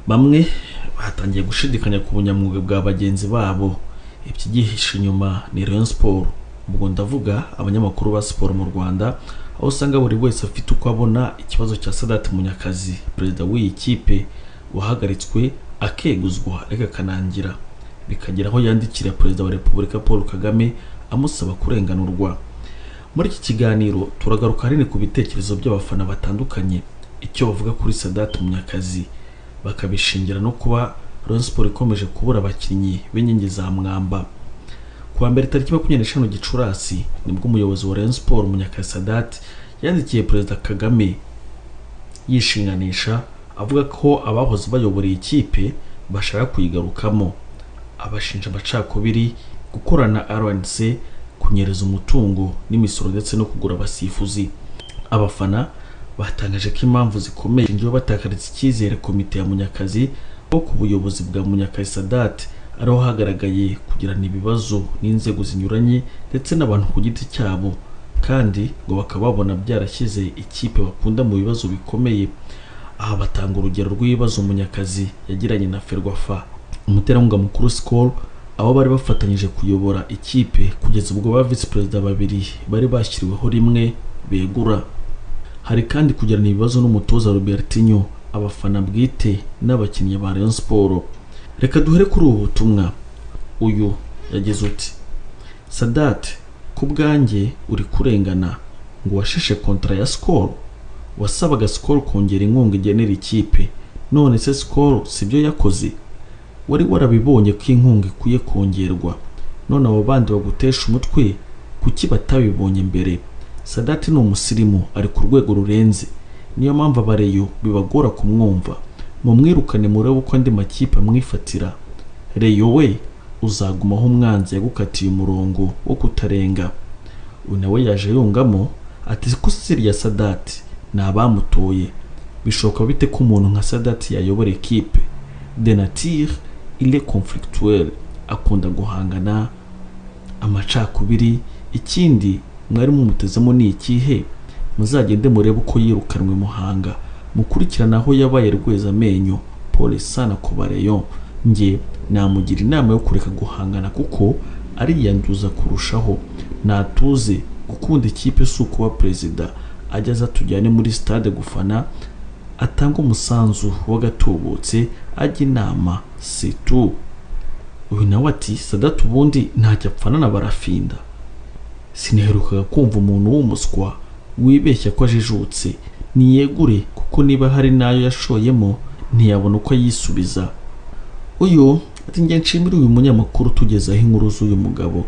bamwe batangiye gushidikanya ku bunyamwuga bwa bagenzi babo. Ibyigisha inyuma ni Rayon Sport. Ubwo ndavuga abanyamakuru ba siporo mu Rwanda, aho usanga buri wese afite uko abona ikibazo cya Sadate Munyakazi, perezida w'iyi kipe wahagaritswe akeguzwa ariko akanangira, bikagira aho yandikira perezida wa Repubulika Paul Kagame amusaba kurenganurwa. Muri iki kiganiro turagaruka hanini ku bitekerezo by'abafana batandukanye, icyo bavuga kuri Sadate Munyakazi, bakabishingira no kuba Rayon Sport ikomeje kubura abakinnyi b'inkingi za mwamba. Kuwa mbere tariki 25 Gicurasi nibwo umuyobozi wa Rayon Sport Munyakazi Sadate yandikiye perezida Kagame yishinganisha avuga ko abahoze bayobora ikipe bashaka kuyigarukamo, abashinja amacakubiri, gukorana RNC, kunyereza umutungo n'imisoro ndetse no kugura abasifuzi. Abafana batangaje ko impamvu zikomeye ngiye batakariza icyizere komite ya Munyakazi ko ku buyobozi bwa Munyakazi Sadate ariho hagaragaye kugirana ibibazo n'inzego zinyuranye ndetse n'abantu ku giti cyabo, kandi ngo bakababona byarashyize ikipe bakunda mu bibazo bikomeye. Aha batanga urugero rw'ibibazo Munyakazi yagiranye na Ferwafa, umuterankunga mukuru Skol, abo bari bafatanyije kuyobora ikipe kugeza ubwo ba vice perezida babiri bari bashyiriweho rimwe begura. Hari kandi kugirana ibibazo n'umutoza Robertinho, abafana bwite n'abakinnyi ba Rayon Sport. Reka duhere kuri ubu butumwa. Uyu yagize uti: Sadate, ku bwanjye uri kurengana, ngo washeshe kontra ya Skol, wasabaga Skol kongera inkunga igenera ikipe, none se Skol sibyo yakoze? Wari warabibonye ko inkunga ikwiye kongerwa, none abo bandi bagutesha umutwe kuki batabibonye mbere? Sadate ni umusirimu, ari ku rwego rurenze, niyo mpamvu abareyo bibagora kumwumva. Mumwirukane murebe uko andi makipe amwifatira. Reyo we uzagumaho umwanzi yagukatiye umurongo wo kutarenga. Uyu nawe yaje yungamo ati ko siri ya Sadate ni abamutoye, bishoboka bite ko umuntu nka Sadate yayobora ekipe? De nature il est conflictuel, akunda guhangana, amacakubiri. Ikindi mwari mumutezemo ni ikihe? Muzagende murebe uko yirukanwe Muhanga, mukurikirana aho yabaye rweza amenyo. Pole sana ku Rayon, nge namugira inama yo kureka guhangana kuko ariyanduza kurushaho. Natuze gukunda ikipe si ukuba perezida ajyaza tujyane muri stade gufana, atanga umusanzu w'agatubutse, ajya inama setu. Uyu nawe ati Sadate ubundi ntajya apfana na barafinda. Siniherukaga kumva umuntu w'umuswa wibeshya ko ajijutse, niyegure kuko niba hari nayo yashoyemo ntiyabona uko yisubiza. Uyu ati nge nshimira uyu munyamakuru tugezaho inkuru z'uyu mugabo,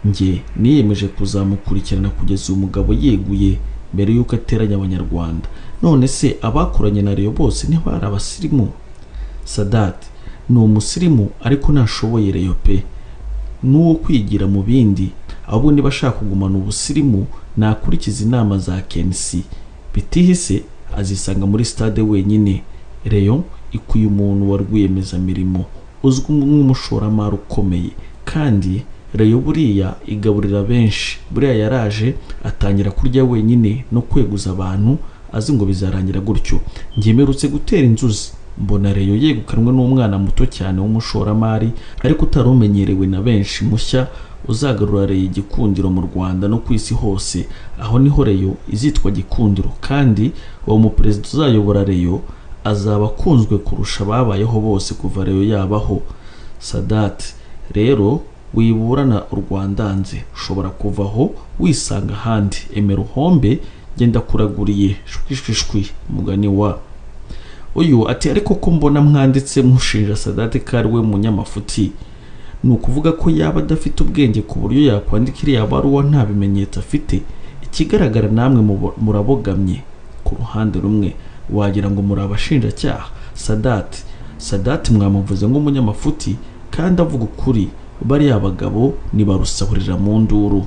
nge niyemeje kuzamukurikirana kugeza uyu mugabo yeguye mbere yuko ateranya abanyarwanda. None se abakoranye na Rayon bose ntibari abasirimu? Sadate ni umusirimu ariko ntashoboye Rayon pe, n'uwo kwigira mu bindi. Ahubwo niba ashaka kugumana ubusirimu nakurikiza inama za Kensi, bitihise azisanga muri stade wenyine. Rayon ikwiye umuntu wa rwiyemezamirimo uzwi nk'umushoramari ukomeye, kandi Rayon buriya igaburira benshi. Buriya yaraje atangira kurya wenyine no kweguza abantu, azi ngo bizarangira gutyo. Ngemerutse gutera inzuzi mbona Rayon yegukanwe n'umwana muto cyane w'umushoramari ariko utarumenyerewe na benshi, mushya uzagarura Rayon igikundiro mu Rwanda no ku isi hose. Aho niho Rayon izitwa gikundiro, kandi uwo muperezida uzayobora Rayon azaba akunzwe kurusha ababayeho bose kuva Rayon yabaho. Sadate rero wiburana u Rwandanze, ushobora kuvaho wisanga ahandi. Emera uhombe, genda kuraguriye shwishwishwi mugani wa. Uyu ati ariko ko mbona mwanditse mushinja Sadate ko ari we munyamafuti, ni ukuvuga ko yaba adafite ubwenge ku buryo yakwandika iriya baruwa nta bimenyetso afite? Ikigaragara namwe murabogamye ku ruhande rumwe, wagira ngo muri abashinjacyaha. Sadate mwamuvuze ngo umunyamafuti kandi avuga ukuri. Bariya abagabo nibarusahurira mu nduru.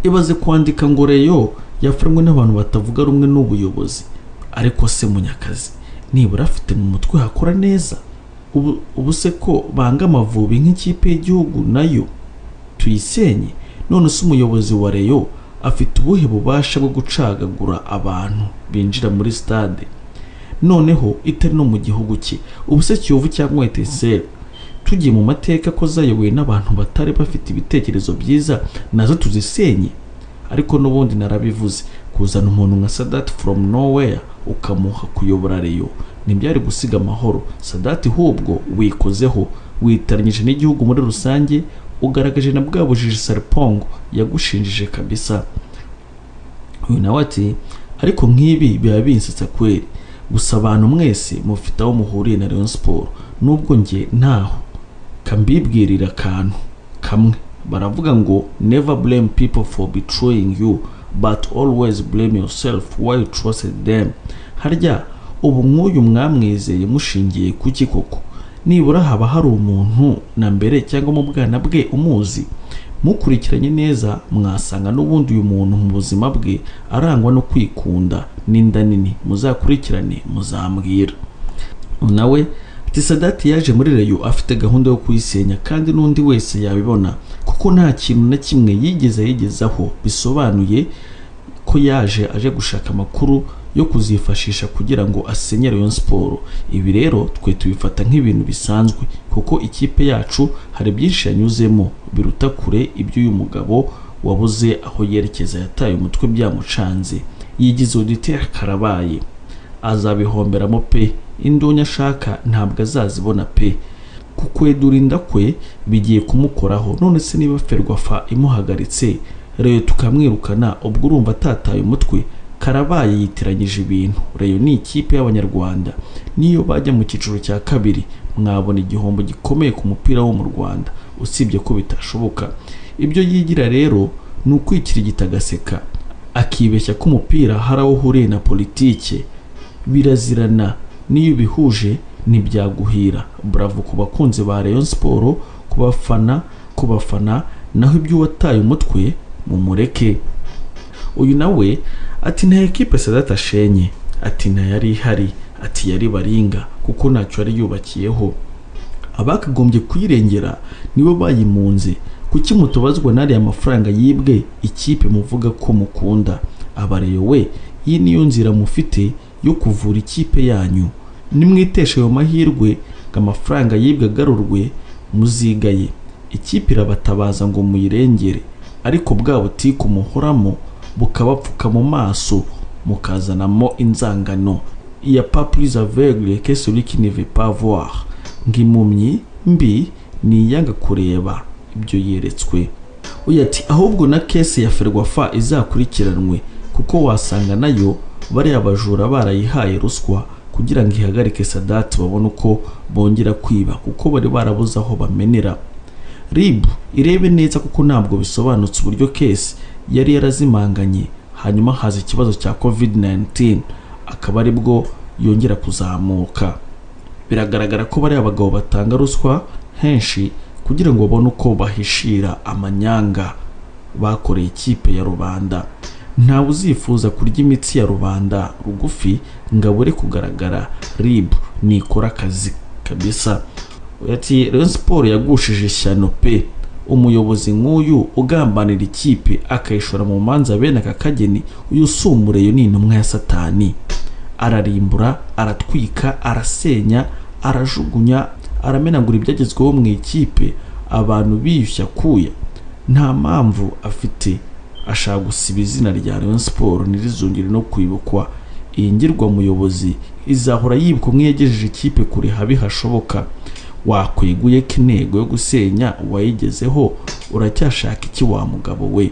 Ibaze kwandika ngo Rayon yaframwe n'abantu batavuga rumwe n'ubuyobozi, ariko se Munyakazi nibura afite mu mutwe hakora neza? Ubu se ko banga Amavubi nk'ikipe y'igihugu nayo tuyisenye? None se umuyobozi wa Rayon afite ubuhe bubasha bwo gucagagura abantu binjira muri stade? noneho itari no mu gihugu cye. Ubuse Kiyovu cyangwa Etincelle tugiye mu mateka ko zayobowe n'abantu batari bafite ibitekerezo byiza nazo tuzisenye. Ariko n'ubundi narabivuze, kuzana umuntu nka Sadate from nowhere ukamuha kuyobora Rayon ntibyari gusiga amahoro. Sadate hubwo wikozeho, witaranyije n'igihugu muri rusange, ugaragaje na bwa bujiji Sarpongo yagushinjije kabisa. Uyu nawe ati ariko nk'ibi biba binsetsa kweri, gusa abantu mwese mufite aho muhuriye na Rayon Sport, nubwo njye ntaho. Kambibwirira akantu kamwe, baravuga ngo never blame people for betraying you but always blame yourself why you trusted them. Harya ubu nk'uyu mwamwizeye mushingiye kuki koko? Nibura haba hari umuntu na mbere cyangwa mu bwana bwe umuzi? Mukurikiranye neza mwasanga n'ubundi uyu muntu mu buzima bwe arangwa no kwikunda n'inda nini. Muzakurikirane muzambwira. Nawe ati Sadate yaje muri Rayon afite gahunda yo kuyisenya, kandi n'undi wese yabibona kuko nta kintu na kimwe yigezaho bisobanuye ko yaje aje gushaka amakuru yo kuzifashisha kugira ngo asenye Rayon Sport. Ibi rero twe tubifata nk'ibintu bisanzwe kuko ikipe yacu hari byinshi yanyuzemo biruta kure ibyo uyu mugabo wabuze aho yerekeza yataye umutwe byamucanze. Yigize auditeur karabaye, azabihomberamo pe. Indunya ashaka ntabwo azazibona pe, kuko edurinda kwe bigiye kumukoraho. None se niba Ferwafa imuhagaritse Rayon tukamwirukana, ubwo urumva atataye umutwe? Karabaye yitiranyije ibintu. Rayon ni ikipe y'Abanyarwanda, niyo bajya mu cyiciro cya kabiri mwabona igihombo gikomeye ku mupira wo mu Rwanda, usibye ko bitashoboka. Ibyo yigira rero ni ukwikirigita agaseka, akibeshya ko umupira hari aho uhuriye na politike. Birazirana, niyo bihuje ntibyaguhira. Bravo ku bakunzi ba Rayon Sport, kubafana, naho ibyo wataye umutwe mumureke. Uyu nawe ati nta ekipe Sadate ashenye, ati nta yari ihari, ati yari baringa kuko ntacyo yari yubakiyeho. Abakagombye kuyirengera nibo bayimunze. Kuki mutubazwa n'ari amafaranga yibwe ikipe muvuga ko mukunda? Abareyo we, iyi niyo nzira mufite yo kuvura ikipe yanyu. Nimwiteshe ayo mahirwe amafaranga yibwe agarurwe, muzigaye. Ikipe irabatabaza ngo muyirengere, ariko bwa butiko muhoramo bukabapfuka mu maso, mukazanamo inzangano. Il y a pas plus aveugle que celui qui ne veut pas voir. Ngimumyi mbi ni yanga kureba ibyo yeretswe. Uyu ati ahubwo na kese ya Ferwafa izakurikiranwe, kuko wasanga nayo bari abajura barayihaye ruswa kugira ngo ihagarike Sadate babone uko bongera kwiba, kuko bari barabuze aho bamenera. RIB irebe neza kuko ntabwo bisobanutse uburyo kese yari yarazimanganye, hanyuma haza ikibazo cya COVID-19 akaba ari bwo yongera kuzamuka. Biragaragara ko bari abagabo batanga ruswa henshi kugira ngo babone uko bahishira amanyanga bakoreye ikipe ya rubanda. Ntawe uzifuza kurya imitsi ya rubanda rugufi ngo abure kugaragara. RIB nikora akazi kabisa. Ati Rayon Sport yagushije ishyano pe. Umuyobozi nk'uyu ugambanira ikipe akayishora mu manza bene aka kageni, uyu sumureyo ni intumwa ya Satani. Ararimbura, aratwika, arasenya, arajugunya, aramenagura ibyagezweho mu ikipe, abantu biyushya kuya. Nta mpamvu afite, ashaka gusiba izina rya Rayon Sport nirizongere no kwibukwa. Iyi ngirwa muyobozi izahora yibukwa nk'iyagejeje ikipe kure habi hashoboka. Wakweguye ko intego yo gusenya wayigezeho, uracyashaka iki wa mugabo we?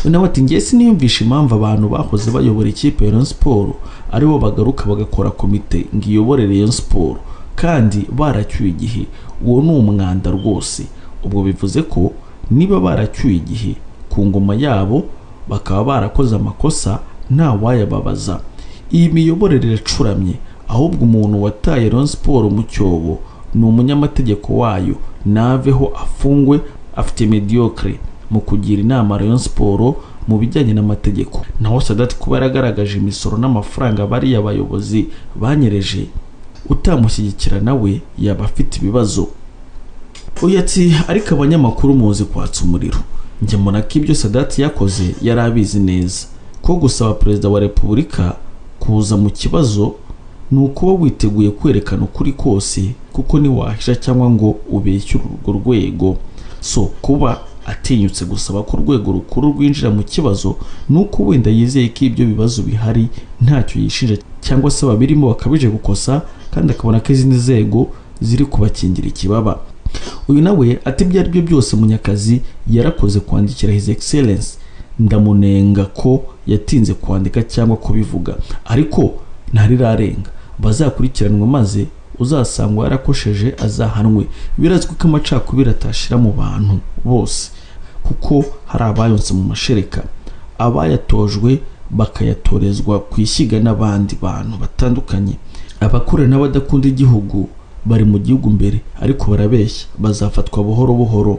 Nawe ati ngiye siniyumvisha impamvu abantu bahoze bayobora ikipe ya Rayon Sport aribo bagaruka bagakora komite ngo iyobore Rayon Sport kandi baracyuye igihe. Uwo ni umwanda rwose. Ubwo bivuze ko niba baracyuye igihe ku ngoma yabo bakaba barakoze amakosa, nta wayababaza. Iyi miyoborere iracuramye, ahubwo umuntu wataye Rayon Sport mu cyobo ni umunyamategeko wayo, naveho afungwe. Afite mediocre mu kugira inama Rayon Sport mu bijyanye n'amategeko. Naho Sadate kuba yaragaragaje imisoro n'amafaranga bari abayobozi banyereje, utamushyigikira nawe yaba afite ibibazo. Uyu ati ariko abanyamakuru muzi kwatsa umuriro. Njye mbona ko ibyo Sadate yakoze yari abizi neza, ko gusaba Perezida wa Repubulika kuza mu kibazo ni ukuba witeguye kwerekana ukuri kose, kuko ntiwahisha cyangwa ngo ubeshye urwo rwego. So kuba atinyutse gusaba ko urwego rukuru rwinjira mu kibazo, ni uko wenda yizeye ko ibyo bibazo bihari ntacyo yishinja cyangwa se babirimo bakabije gukosa, kandi akabona ko izindi nzego ziri kubakingira ikibaba. Uyu nawe ati ibyo ari byo byose Munyakazi yarakoze kwandikira His Excellence, ndamunenga ko yatinze kwandika cyangwa kubivuga, ariko ntarirarenga, bazakurikiranwa maze uzasangwa yarakosheje azahanwe. Birazwi ko amacakubiri atashira mu bantu bose, kuko hari abayonse mu mashereka, abayatojwe bakayatorezwa kwishyiga n'abandi bantu batandukanye. Abakora n'abadakunda igihugu bari mu gihugu mbere, ariko barabeshya, bazafatwa buhoro buhoro.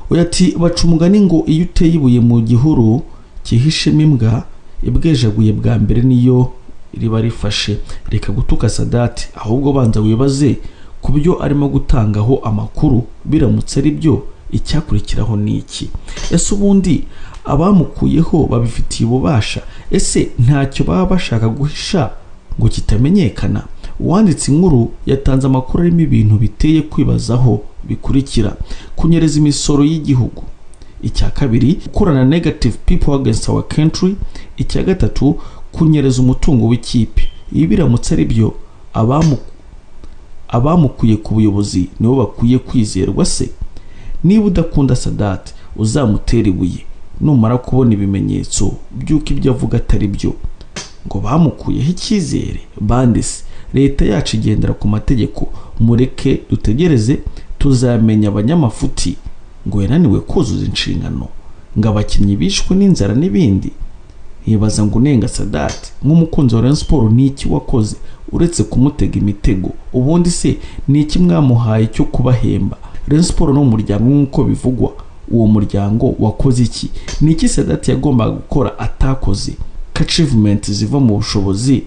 Oya ati baca umugani ngo iyo uteye ibuye mu gihuru cyihishemo imbwa, ibwejaguye bwa mbere niyo riba rifashe. Reka gutuka Sadate, ahubwo banza wibaze ku byo arimo gutangaho amakuru, biramutse ari byo icyakurikiraho ni iki? Ese ubundi abamukuyeho babifitiye ububasha? Ese ntacyo baba bashaka guhisha ngo kitamenyekana? Uwanditse inkuru yatanze amakuru arimo ibintu biteye kwibazaho bikurikira: kunyereza imisoro y'igihugu, icya kabiri gukorana negative people against our country, icya gatatu kunyereza umutungo w'ikipe. Ibi biramutse ari byo, abamukuye ku buyobozi nibo bakwiye kwizerwa se? Niba udakunda Sadate uzamutera ibuye, numara kubona ibimenyetso by'uko ibyo avuga atari byo. Ngo bamukuyeho icyizere bande se? Leta yacu igendera ku mategeko, mureke dutegereze tuzamenya. Abanyamafuti ngo yananiwe kuzuza inshingano, ngo abakinnyi bishwe n'inzara n'ibindi. Yibaza ngo unenga Sadate nk'umukunzi wa Rayon Sport ni iki wakoze uretse kumutega imitego? Ubundi se ni iki mwamuhaye cyo kubahemba? Rayon Sport no umuryango nk'uko bivugwa, uwo muryango wakoze iki? Ni iki Sadate yagombaga gukora atakoze? Achievement ziva mu bushobozi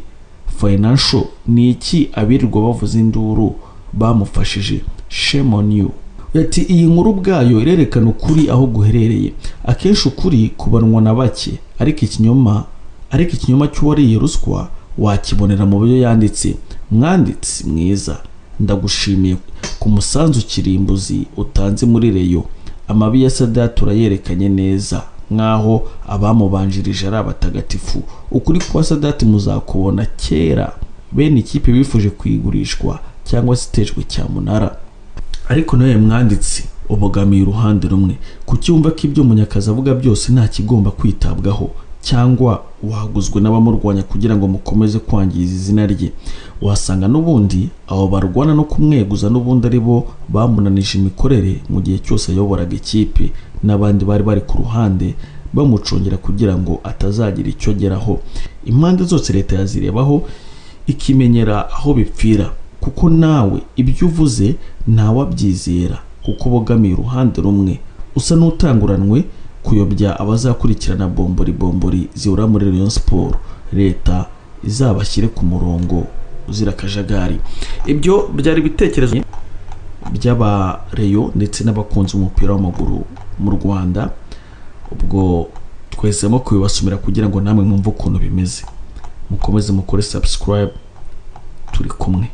financial, ni iki abirirwa bavuza induru bamufashije? Shame on you. Yati iyi nkuru bwayo irerekana ukuri aho guherereye. Akenshi ukuri kubanwa na bake, ariko ikinyoma cy'uwariye ruswa wakibonera mu byo yanditse. Mwanditsi mwiza, ndagushimiye ku musanzu kirimbuzi utanze muri Rayon. Amabi ya Sadate urayerekanye neza, nkaho abamubanjirije ari abatagatifu. Ukuri kwa Sadate muzakubona kera. Bene ikipe bifuje kwigurishwa cyangwa se itejwe cyamunara. Ariko nawe mwanditsi ubogamiye uruhande rumwe. Kucyumva ko ibyo Munyakazi avuga byose nta kigomba kwitabwaho, cyangwa waguzwe n'abamurwanya kugira ngo mukomeze kwangiza izina rye? Wasanga n'ubundi abo barwana no kumweguza n'ubundi ari bo bamunanije imikorere mu gihe cyose ayoboraga ikipe, n'abandi bari bari ku ruhande bamucungera kugira ngo atazagira icyo geraho. Impande zose leta yazirebaho ikimenyera aho bipfira, kuko nawe ibyo uvuze ntawabyizera, kuko bogamiye uruhande rumwe. Usa n'utanguranwe kuyobya abazakurikirana bombori ziura muri Rayon Sport. Leta izabashyire ku murongo uzira kajagari. Ibyo byari ibitekerezo by'aba Rayon ndetse n'abakunzi umupira w'amaguru mu Rwanda. Ubwo twesemo kubibasomera kugira ngo namwe mwumve ukuntu bimeze. Mukomeze mukore subscribe, turi kumwe.